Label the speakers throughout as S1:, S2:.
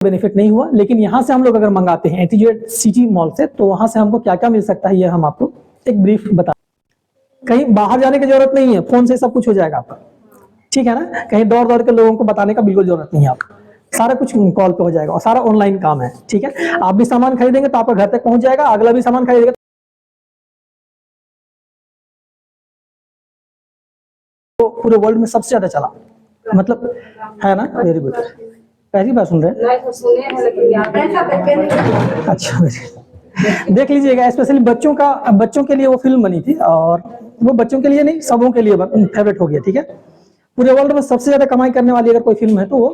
S1: Benefit नहीं हुआ, लेकिन यहाँ से हम लोग अगर मंगाते हैं एटीजेड सिटी मॉल से, तो वहां से हमको क्या क्या मिल सकता है ये हम आपको एक ब्रीफ बता। कहीं बाहर जाने की जरूरत नहीं है, फोन से सब कुछ हो जाएगा आपका, ठीक है ना। कहीं दौड़ दौड़ के लोगों को बताने का बिल्कुल जरूरत नहीं है आपको, सारा कुछ कॉल पे हो जाएगा और सारा ऑनलाइन काम है, ठीक है। आप भी सामान खरीदेंगे तो आपका घर तक पहुंच जाएगा, अगला भी सामान खरीदेगा तो पूरे वर्ल्ड में सबसे ज्यादा चला, मतलब है ना। वेरी गुड, पहली बार सुन रहे हैं? अच्छा, देख लीजिएगा, स्पेशली बच्चों के लिए वो फिल्म बनी थी, और वो बच्चों के लिए नहीं, सबों के लिए फेवरेट हो गया, ठीक है। पूरे वर्ल्ड में सबसे ज्यादा कमाई करने वाली अगर कोई फिल्म है तो वो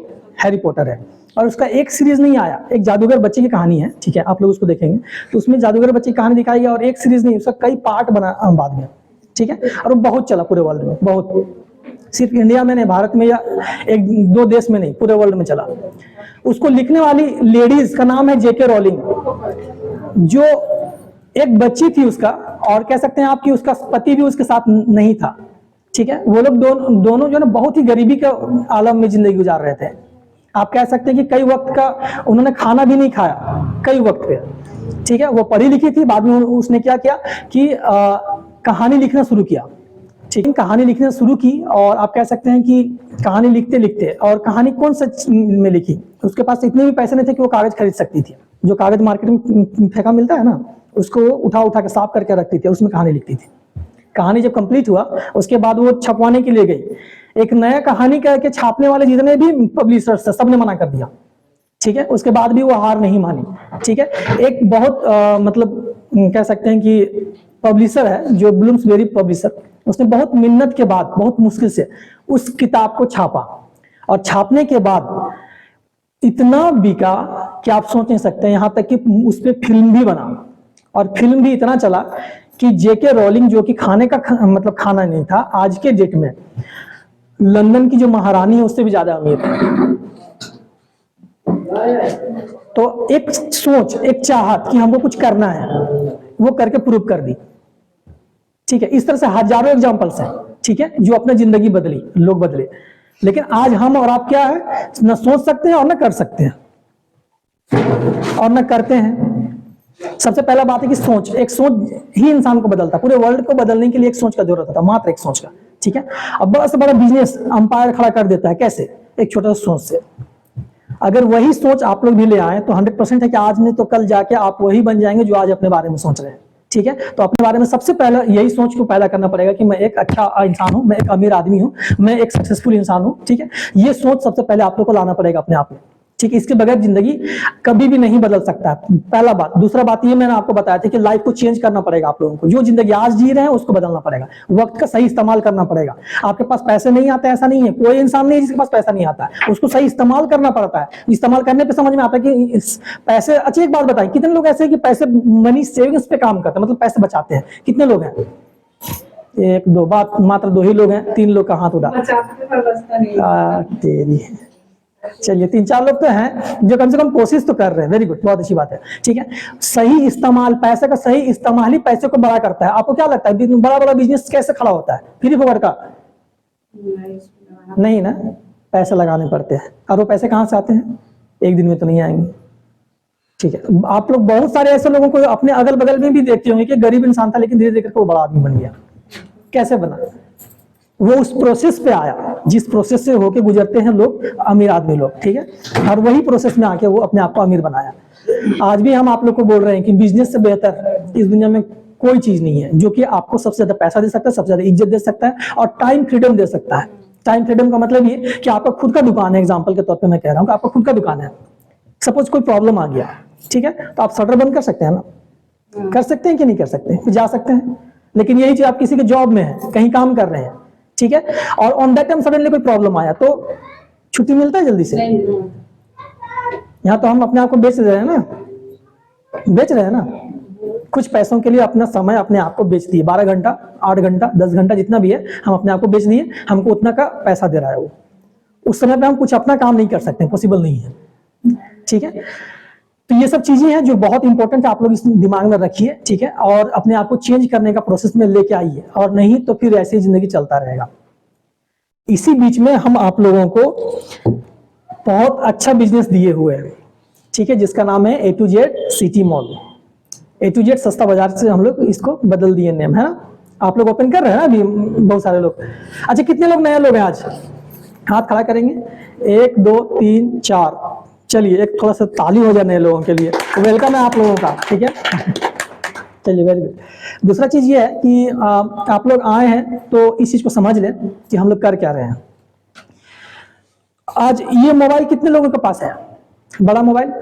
S1: हैरी पॉटर है, और उसका एक सीरीज नहीं आया, एक जादूगर बच्चे की कहानी है, ठीक है। आप लोग उसको देखेंगे तो उसमें जादूगर बच्चे की कहानी दिखाई है, और एक सीरीज नहीं, उसका कई पार्ट बना बाद में, ठीक है। और वो बहुत चला पूरे वर्ल्ड में, बहुत, सिर्फ इंडिया में नहीं, भारत में या एक दो देश में नहीं, पूरे वर्ल्ड में चला। उसको लिखने वाली लेडीज का नाम है जेके रोलिंग, जो एक बच्ची थी उसका, और कह सकते हैं आपकी उसका पति भी उसके साथ नहीं था, ठीक है। वो लोग दोनों जो ना बहुत ही गरीबी के आलम में जिंदगी गुजार रहे थे। आप कह सकते हैं कि कई वक्त का उन्होंने खाना भी नहीं खाया, कई वक्त पे, ठीक है। वो पढ़ी लिखी थी, बाद में उसने क्या किया कि कहानी लिखना शुरू किया, ठीक है। कहानी लिखना शुरू की, और आप कह सकते हैं कि कहानी लिखते लिखते, और कहानी कौन सा में लिखी, उसके पास इतने भी पैसे नहीं थे कि वो कागज खरीद सकती थी। जो कागज मार्केट में फेंका मिलता है ना, उसको उठा उठा के साफ करके रखती थी, उसमें कहानी लिखती थी। कहानी जब कंप्लीट हुआ उसके बाद वो छपवाने के लिए गई, एक नया कहानी करके छापने वाले जितने भी पब्लिशर्स थे सबने मना कर दिया, ठीक है। उसके बाद भी वो हार नहीं मानी, ठीक है। एक बहुत मतलब कह सकते हैं कि पब्लिशर है जो ब्लूम्सबेरी पब्लिशर, उसने बहुत मिन्नत के बाद, बहुत मुश्किल से उस किताब को छापा, और छापने के बाद इतना बिका कि आप सोच नहीं सकते, यहां तक कि उस पर फिल्म भी बना, और फिल्म भी इतना चला कि जेके रोलिंग, जो कि खाने का मतलब खाना नहीं था, आज के डेट में लंदन की जो महारानी है उससे भी ज्यादा अमीर है। तो एक सोच, एक चाहत कि हमको कुछ करना है, वो करके प्रूव कर दी, ठीक है। इस तरह से हजारों एग्जांपल्स हैं, ठीक है, जो अपनी जिंदगी बदली, लोग बदले। लेकिन आज हम और आप क्या है, न सोच सकते हैं और न कर सकते हैं, और न करते हैं। सबसे पहला बात है कि सोच, एक सोच ही इंसान को बदलता, पूरे वर्ल्ड को बदलने के लिए एक सोच का जरूरत होता, मात्र एक सोच का, ठीक है। अब बड़ा से बड़ा बिजनेस अंपायर खड़ा कर देता है, कैसे? एक छोटा सा सोच से। अगर वही सोच आप लोग भी ले आए तो 100% है कि आज नहीं तो कल जाके आप वही बन जाएंगे जो आज अपने बारे में सोच रहे हैं, ठीक है। तो अपने बारे में सबसे पहले यही सोच को पैदा करना पड़ेगा कि मैं एक अच्छा इंसान हूं, मैं एक अमीर आदमी हूं, मैं एक सक्सेसफुल इंसान हूं, ठीक है। ये सोच सबसे पहले आप लोग को लाना पड़ेगा अपने आप में, ठीक है। इसके बगैर जिंदगी कभी भी नहीं बदल सकता है, पहला बात। दूसरा बात ये मैंने आपको बताया था कि लाइफ को चेंज करना पड़ेगा आप लोगों को, जो जिंदगी आज जी रहे हैं उसको बदलना पड़ेगा, वक्त का सही इस्तेमाल करना पड़ेगा। आपके पास पैसे नहीं आते ऐसा नहीं है, कोई इंसान नहीं है जिसके पास पैसा नहीं आता है, उसको सही इस्तेमाल करना पड़ता है। इस्तेमाल करने पे समझ में आता है कि पैसे, अच्छी एक बात बताएं, कितने लोग ऐसे हैं कि पैसे मनी सेविंग्स पे काम करते हैं, मतलब पैसे बचाते हैं, कितने लोग हैं? एक दो बात, मात्र दो ही लोग हैं, 3 लोग का हाथ उठा, तेरी, चलिए 3-4 लोग तो हैं जो कम से कम कोशिश तो कर रहे हैं, वेरी गुड, बहुत अच्छी बात है, ठीक है। सही इस्तेमाल, पैसे का सही इस्तेमाल ही पैसे को बड़ा करता है। आपको क्या लगता है बड़ा बड़ा बिजनेस कैसे खड़ा होता है? फ्री फोकट का नहीं ना, पैसे लगाने पड़ते हैं, और वो पैसे कहां से आते हैं? एक दिन में तो नहीं आएंगे, ठीक है। आप लोग बहुत सारे ऐसे लोगों को अपने अगल बगल में भी देखते होंगे कि गरीब इंसान था लेकिन धीरे धीरे करके वो बड़ा आदमी बन गया। कैसे बना? वो उस प्रोसेस पे आया, जिस प्रोसेस से होके गुजरते हैं लोग, अमीर आदमी लोग, ठीक है। और वही प्रोसेस में आके वो अपने आप को अमीर बनाया। आज भी हम आप लोग को बोल रहे हैं कि बिजनेस से बेहतर इस दुनिया में कोई चीज नहीं है जो कि आपको सबसे ज्यादा पैसा दे सकता है, सबसे ज्यादा इज्जत दे सकता है, और टाइम फ्रीडम दे सकता है। टाइम फ्रीडम का मतलब ये कि आपका खुद का दुकान है, एग्जाम्पल के तौर पर मैं कह रहा हूँ कि आपका खुद का दुकान है, सपोज कोई प्रॉब्लम आ गया, ठीक है, तो आप शटर बंद कर सकते हैं ना, कर सकते हैं कि नहीं कर सकते? जा सकते हैं। लेकिन यही चीज आप किसी के जॉब में है, कहीं काम कर रहे हैं, ठीक है, और ऑन दैट टाइम सडनली कोई प्रॉब्लम आया तो छुट्टी मिलता है जल्दी से? यहाँ तो हम अपने आप को बेच रहे हैं ना, बेच रहे हैं ना, कुछ पैसों के लिए अपना समय अपने आप को बेच दिए, 12 घंटा, 8 घंटा, 10 घंटा, जितना भी है, हम अपने आप को बेच दिए, हमको उतना का पैसा दे रहा है वो। उस समय पे हम कुछ अपना काम नहीं कर सकते, पॉसिबल नहीं है, ठीक है। तो ये सब चीजें हैं जो बहुत इंपॉर्टेंट है, आप लोग इस दिमाग में रखिए, ठीक है, और अपने आप को चेंज करने का प्रोसेस में लेके आइए, और नहीं तो फिर ऐसे ही जिंदगी चलता रहेगा। इसी बीच में हम आप लोगों को बहुत अच्छा बिजनेस दिए हुए हैं, ठीक है, जिसका नाम है A2Z सिटी मॉल। A2Z सस्ता बाजार से हम लोग इसको बदल दिए नेम, है ना। आप लोग ओपन कर रहे हैं ना अभी, बहुत सारे लोग। अच्छा, कितने लोग नए लोग हैं आज? हाथ खड़ा करेंगे। 1 2 3 4। चलिए, एक थोड़ा सा ताली हो जाए नए लोगों के लिए। वेलकम है आप लोगों का, ठीक है। चलिए, वेरी गुड। दूसरा चीज ये है कि आप लोग आए हैं तो इस चीज को समझ लें कि हम लोग कर क्या रहे हैं। आज ये मोबाइल कितने लोगों के पास है? बड़ा मोबाइल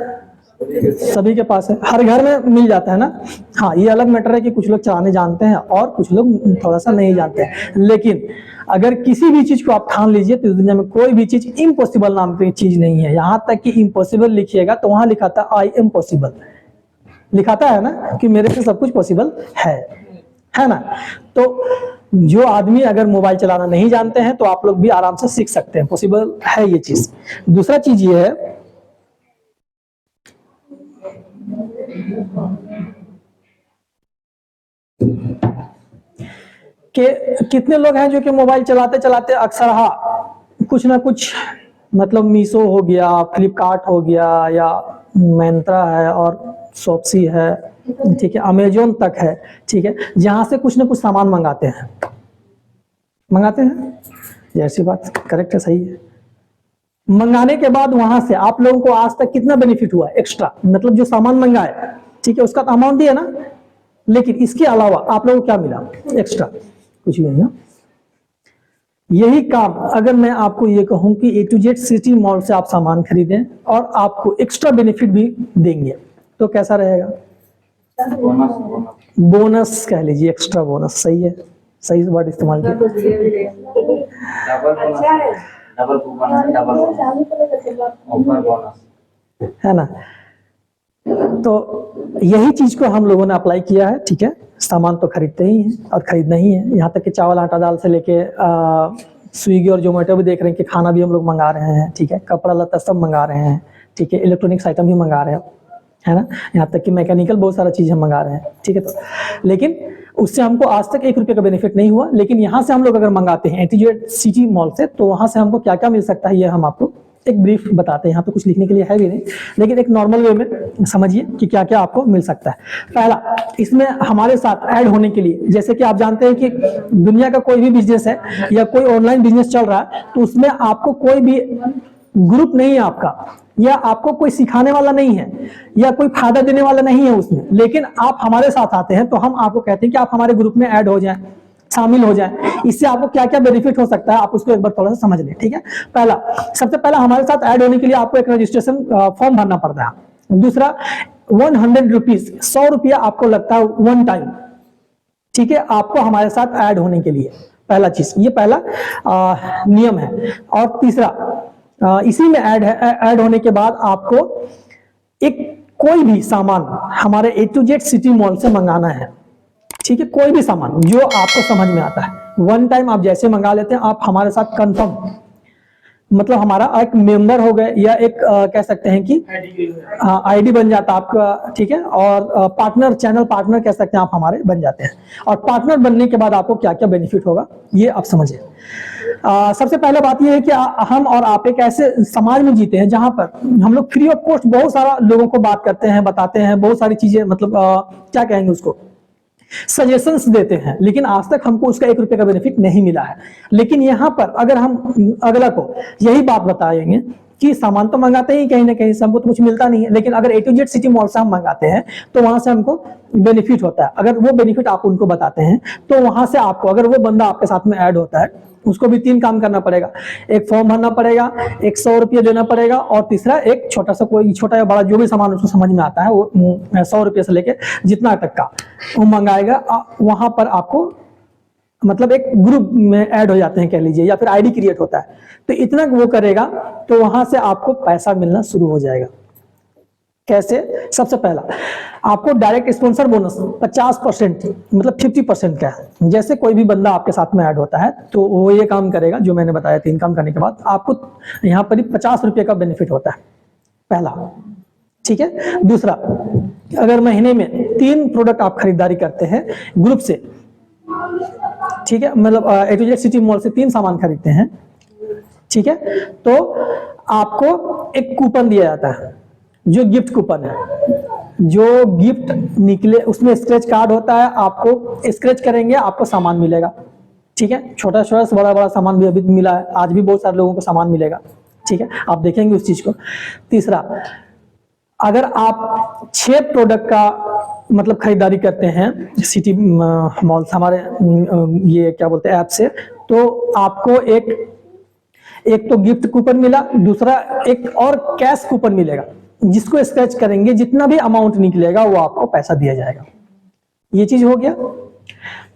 S1: सभी के पास है, हर घर में मिल जाता है ना। हाँ, ये अलग मैटर है कि कुछ लोग चलाने जानते हैं और कुछ लोग थोड़ा सा नहीं जानते हैं। लेकिन अगर किसी भी चीज को आप ठान लीजिए तो इस दुनिया में कोई भी चीज इम्पॉसिबल नाम की चीज नहीं है। यहां तक कि इम्पॉसिबल लिखिएगा तो वहां लिखा था आई एम पॉसिबल, लिखाता है ना कि मेरे से सब कुछ पॉसिबल है ना। तो जो आदमी अगर मोबाइल चलाना नहीं जानते हैं तो आप लोग भी आराम से सीख सकते हैं, पॉसिबल है ये चीज। दूसरा चीज ये है कि कितने लोग हैं जो कि मोबाइल चलाते चलाते अक्सर कुछ ना कुछ, मतलब मीशो हो गया, फ्लिपकार्ट हो गया, या मैंत्रा है और शॉप्सी है, ठीक है, अमेजोन तक है, ठीक है, जहां से कुछ ना कुछ सामान मंगाते हैं। जैसी बात करेक्ट है, सही है। मंगाने के बाद वहां से आप लोगों को आज तक कितना बेनिफिट हुआ एक्स्ट्रा, मतलब जो सामान मंगाए, ठीक है, उसका तो अमाउंट दिया ना, लेकिन इसके अलावा आप लोगों को क्या मिला एक्स्ट्रा? कुछ भी नहीं है। यही काम अगर मैं आपको ये कहूं कि A2Z सिटी मॉल से आप सामान खरीदें और आपको एक्स्ट्रा बेनिफिट भी देंगे तो कैसा रहेगा? बोनस कह लीजिए, एक्स्ट्रा बोनस, सही है, सही वर्ड इस्तेमाल किया, है ना। तो यही चीज को हम लोगों ने अप्लाई किया है, ठीक है। सामान तो खरीदते ही हैं और खरीदना ही है, यहाँ तक कि चावल आटा दाल से लेके स्विगी और जोमेटो भी देख रहे हैं कि खाना भी हम लोग मंगा रहे हैं, ठीक है, कपड़ा लत्ता सब मंगा रहे हैं, ठीक है, इलेक्ट्रॉनिक्स आइटम भी मंगा रहे हैं, है ना, यहाँ तक कि मैकेनिकल बहुत सारा चीज हम मंगा रहे हैं, ठीक है। तो लेकिन उससे हमको आज तक 1 रुपये का बेनिफिट नहीं हुआ, लेकिन यहाँ से हम लोग अगर मंगाते हैं A2Z सिटी मॉल से तो वहां से हमको क्या क्या मिल सकता है ये हम आपको एक ब्रीफ बताते हैं। यहाँ तो कुछ लिखने के लिए है भी नहीं, लेकिन एक नॉर्मल वे में समझिए कि क्या क्या आपको मिल सकता है। पहला, इसमें हमारे साथ ऐड होने के लिए, जैसे कि आप जानते हैं कि दुनिया का कोई भी बिजनेस है या कोई ऑनलाइन बिजनेस चल रहा है तो उसमें आपको कोई भी ग्रुप नहीं है आपका, या आपको कोई सिखाने वाला नहीं है, या कोई फायदा देने वाला नहीं है उसमें, लेकिन आप हमारे साथ आते हैं तो हम आपको कहते हैं कि आप हमारे ग्रुप में ऐड हो जाएं, शामिल हो जाए। इससे आपको क्या क्या बेनिफिट हो सकता है आप उसको एक बार थोड़ा सा समझ लें, ठीक है। पहला, सबसे पहला हमारे साथ ऐड होने के लिए आपको एक रजिस्ट्रेशन फॉर्म भरना पड़ता है। दूसरा, 100 रुपीज, 100 रुपया आपको लगता है वन टाइम, ठीक है, आपको हमारे साथ ऐड होने के लिए। पहला चीज, ये पहला नियम है। और तीसरा, इसी में ऐड होने के बाद आपको एक कोई भी सामान हमारे A2Z सिटी मॉल से मंगाना है, ठीक है, कोई भी सामान जो आपको समझ में आता है, वन टाइम आप जैसे मंगा लेते हैं, आप हमारे साथ कंफर्म, मतलब हमारा एक मेंबर हो गए, या एक कह सकते हैं कि आईडी बन जाता आपका, ठीक है, और पार्टनर, चैनल पार्टनर कह सकते हैं आप हमारे बन जाते हैं। और पार्टनर बनने के बाद आपको क्या क्या बेनिफिट होगा ये आप समझिए। सबसे पहले बात यह है कि हम और आप एक ऐसे समाज में जीते हैं जहां पर हम लोग फ्री ऑफ कॉस्ट बहुत सारा लोगों को बात करते हैं, बताते हैं, बहुत सारी चीजें, मतलब क्या कहेंगे उसको, सजेशंस देते हैं, लेकिन आज तक हमको उसका 1 रुपये का बेनिफिट नहीं मिला है। लेकिन यहाँ पर अगर हम अगला को यही बात बताएंगे कि सामान तो मंगाते ही कहीं ना कहीं से हमको तो कुछ मिलता नहीं है, लेकिन अगर A2Z सिटी मॉल से हम मंगाते हैं तो वहां से हमको बेनिफिट होता है। अगर वो बेनिफिट आप उनको बताते हैं तो वहां से आपको, अगर वो बंदा आपके साथ में ऐड होता है, उसको भी 3 काम करना पड़ेगा। एक फॉर्म भरना पड़ेगा, एक 100 रुपये देना पड़ेगा, और तीसरा एक छोटा सा, कोई छोटा या बड़ा जो भी सामान उसको समझ में आता है वो 100 रुपये से लेके जितना तक का वो मंगाएगा। वहां पर आपको मतलब एक ग्रुप में ऐड हो जाते हैं कह लीजिए, या फिर आईडी क्रिएट होता है, तो इतना वो करेगा तो वहां से आपको पैसा मिलना शुरू हो जाएगा। कैसे? सबसे पहला, आपको डायरेक्ट स्पॉन्सर बोनस 50%, मतलब 50% का है। जैसे कोई भी बंदा आपके साथ में ऐड होता है तो वो ये काम करेगा जो मैंने बताया, 3 काम करने के बाद आपको यहाँ पर 50 रुपये का बेनिफिट होता है, पहला, ठीक है। दूसरा, अगर महीने में 3 प्रोडक्ट आप खरीदारी करते हैं ग्रुप से, ठीक है, मतलब A2Z सिटी मॉल से 3 सामान खरीदते हैं, ठीक है, तो आपको एक कूपन दिया जाता है। जो गिफ्ट कूपन है, जो गिफ्ट निकले उसमें स्क्रैच कार्ड होता है, आपको स्क्रैच करेंगे आपको सामान मिलेगा, ठीक है। छोटा छोटा से बड़ा बड़ा सामान भी अभी मिला है, आज भी बहुत सारे लोगों को सामान मिलेगा, ठीक है, आप देखेंगे उस चीज को। तीसरा, अगर आप 6 प्रोडक्ट का मतलब खरीदारी करते हैं सिटी मॉल हमारे ये क्या बोलते हैं ऐप से, तो आपको एक तो गिफ्ट कूपन मिला, दूसरा एक और कैश कूपन मिलेगा, जिसको स्क्रैच करेंगे जितना भी अमाउंट निकलेगा वो आपको पैसा दिया जाएगा। ये चीज हो गया।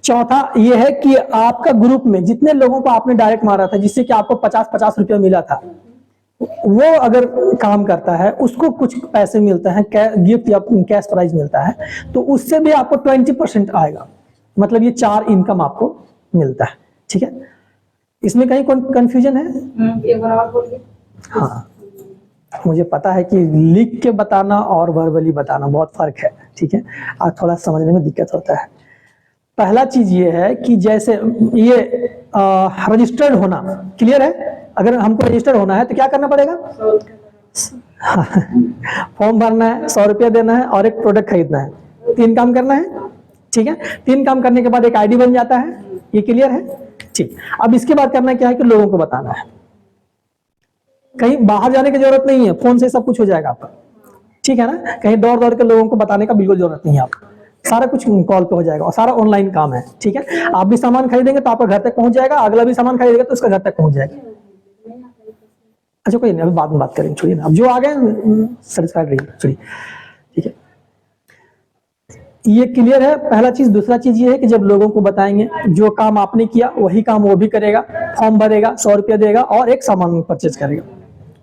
S1: चौथा ये है कि आपका ग्रुप में जितने लोगों को आपने डायरेक्ट मारा था, जिससे कि आपको 50-50 रुपया मिला था, वो अगर काम करता है उसको कुछ पैसे मिलते हैं, गिफ्ट या कैश प्राइज मिलता है, तो उससे भी आपको 20% आएगा। मतलब ये 4 इनकम आपको मिलता है, ठीक है। इसमें कहीं कंफ्यूजन है?
S2: एक बार और बोलिए।
S1: हाँ, मुझे पता है कि लिख के बताना और वर्बली बताना बहुत फर्क है, ठीक है, और थोड़ा समझने में दिक्कत होता है। पहला चीज ये है कि जैसे ये रजिस्टर्ड होना, क्लियर है? अगर हमको रजिस्टर्ड होना है तो क्या करना पड़ेगा? फॉर्म भरना है, 100 रुपया देना है और एक प्रोडक्ट खरीदना है, 3 काम करना है, ठीक है। 3 काम करने के बाद एक आईडी बन जाता है, ये क्लियर है? ठीक। अब इसके बाद करना क्या है कि लोगों को बताना है, कहीं बाहर जाने की जरूरत नहीं है, फोन से सब कुछ हो जाएगा आपका, ठीक है ना। कहीं दौड़ दौड़ के लोगों को बताने का बिल्कुल जरूरत नहीं है आपको, सारा कुछ कॉल पे हो जाएगा और सारा ऑनलाइन काम है, ठीक है। आप भी सामान खरीदेंगे तो आपका घर तक पहुंच जाएगा, अगला भी सामान खरीदेगा तो उसका घर तक पहुंच जाएगा। अच्छा कोई नहीं, अभी बाद में बात करेंगे, छोड़िए ना, अब जो आ गए सेटिस्फाइड रहिए, छोड़िए, ठीक है। ये क्लियर है पहला चीज। दूसरा चीज ये है कि जब लोगों को बताएंगे, जो काम आपने किया वही काम वो भी करेगा, फॉर्म भरेगा, 100 रुपया देगा और एक सामान परचेज करेगा,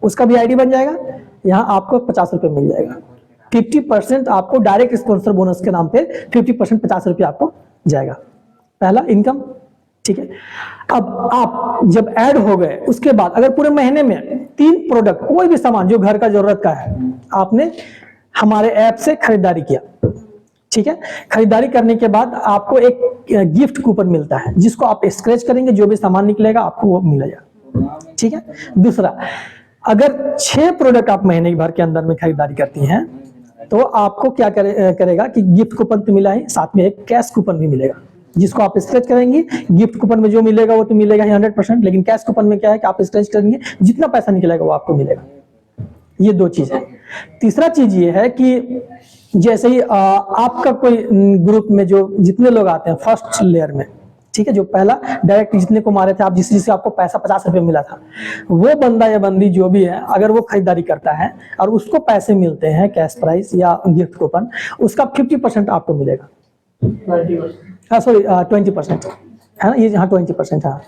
S1: उसका भी आईडी बन जाएगा, यहाँ आपको 50 रुपये मिल जाएगा। 50% आपको डायरेक्ट स्पॉन्सर बोनस के नाम पे 50% 50 रुपये आपको जाएगा, पहला इनकम, ठीक है। अब आप जब ऐड हो गए उसके बाद अगर पूरे महीने में 3 प्रोडक्ट कोई भी सामान जो घर का जरूरत का है आपने हमारे ऐप से खरीदारी किया, ठीक है, खरीदारी करने के बाद आपको एक गिफ्ट कूपन मिलता है, जिसको आप स्क्रैच करेंगे, जो भी सामान निकलेगा आपको वो मिलेगा, ठीक है। दूसरा, अगर 6 प्रोडक्ट आप महीने भर के अंदर में खरीदारी करती हैं तो आपको क्या करेगा कि गिफ्ट कूपन तो मिला है, साथ में एक कैश कूपन भी मिलेगा, जिसको आप स्क्रैच करेंगे। गिफ्ट कूपन में जो मिलेगा वो तो मिलेगा ही 100%, लेकिन कैश कूपन में क्या है कि आप स्क्रैच करेंगे, जितना पैसा निकलेगा वो आपको मिलेगा। ये 2 चीज है। तीसरा चीज ये है कि जैसे ही आपका कोई ग्रुप में जो जितने लोग आते हैं फर्स्ट लेयर में, ठीक है, जो पहला डायरेक्ट जितने को मारे थे आप, जिससे आपको पैसा 50 रुपये मिला था, वो बंदा या बंदी जो भी है, अगर वो खरीदारी करता है और उसको पैसे मिलते हैं कैश प्राइस या गिफ्ट कूपन, उसका 50% आपको मिलेगा। 20% है ना, ये यहाँ 20%, हाँ,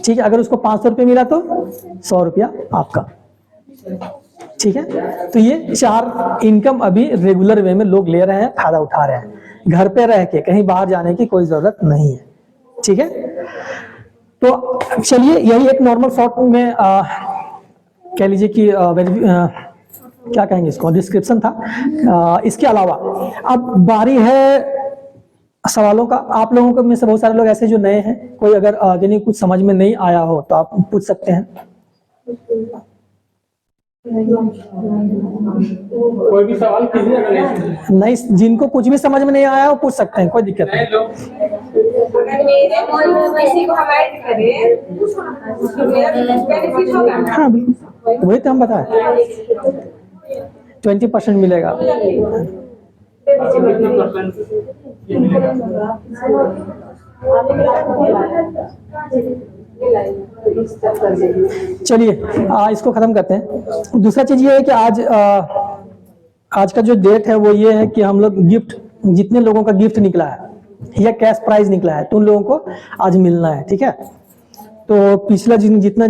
S1: ठीक है। अगर उसको 500 रुपये मिला तो 100 रुपया आपका, ठीक है। तो ये 4 इनकम अभी रेगुलर वे में लोग ले रहे हैं, फायदा उठा रहे हैं, घर पे रह के, कहीं बाहर जाने की कोई जरूरत नहीं है, ठीक है। तो चलिए, यही एक नॉर्मल शॉर्ट में कह लीजिए कि क्या कहेंगे इसको, डिस्क्रिप्शन था। इसके अलावा अब बारी है सवालों का। आप लोगों को में से बहुत सारे लोग ऐसे जो नए हैं, कोई अगर यानी कुछ समझ में नहीं आया हो तो आप पूछ सकते हैं।
S3: कोई भी सवाल कीजिए, अगर
S1: नहीं, जिनको कुछ भी समझ में नहीं आया वो पूछ सकते हैं, कोई दिक्कत नहीं।
S2: किसी को हम ऐड करें तो मेरा बेनिफिट होगा ना?
S1: हाँ बिल्कुल, वही तो हम बताएं, 20% मिलेगा। चलिए इसको खत्म करते हैं। दूसरा चीज ये है कि आज का जो डेट है वो ये है कि हम लोग गिफ्ट, जितने लोगों का गिफ्ट निकला है या कैश प्राइज निकला है तो उन लोगों को आज मिलना है, ठीक है। तो पिछला जितना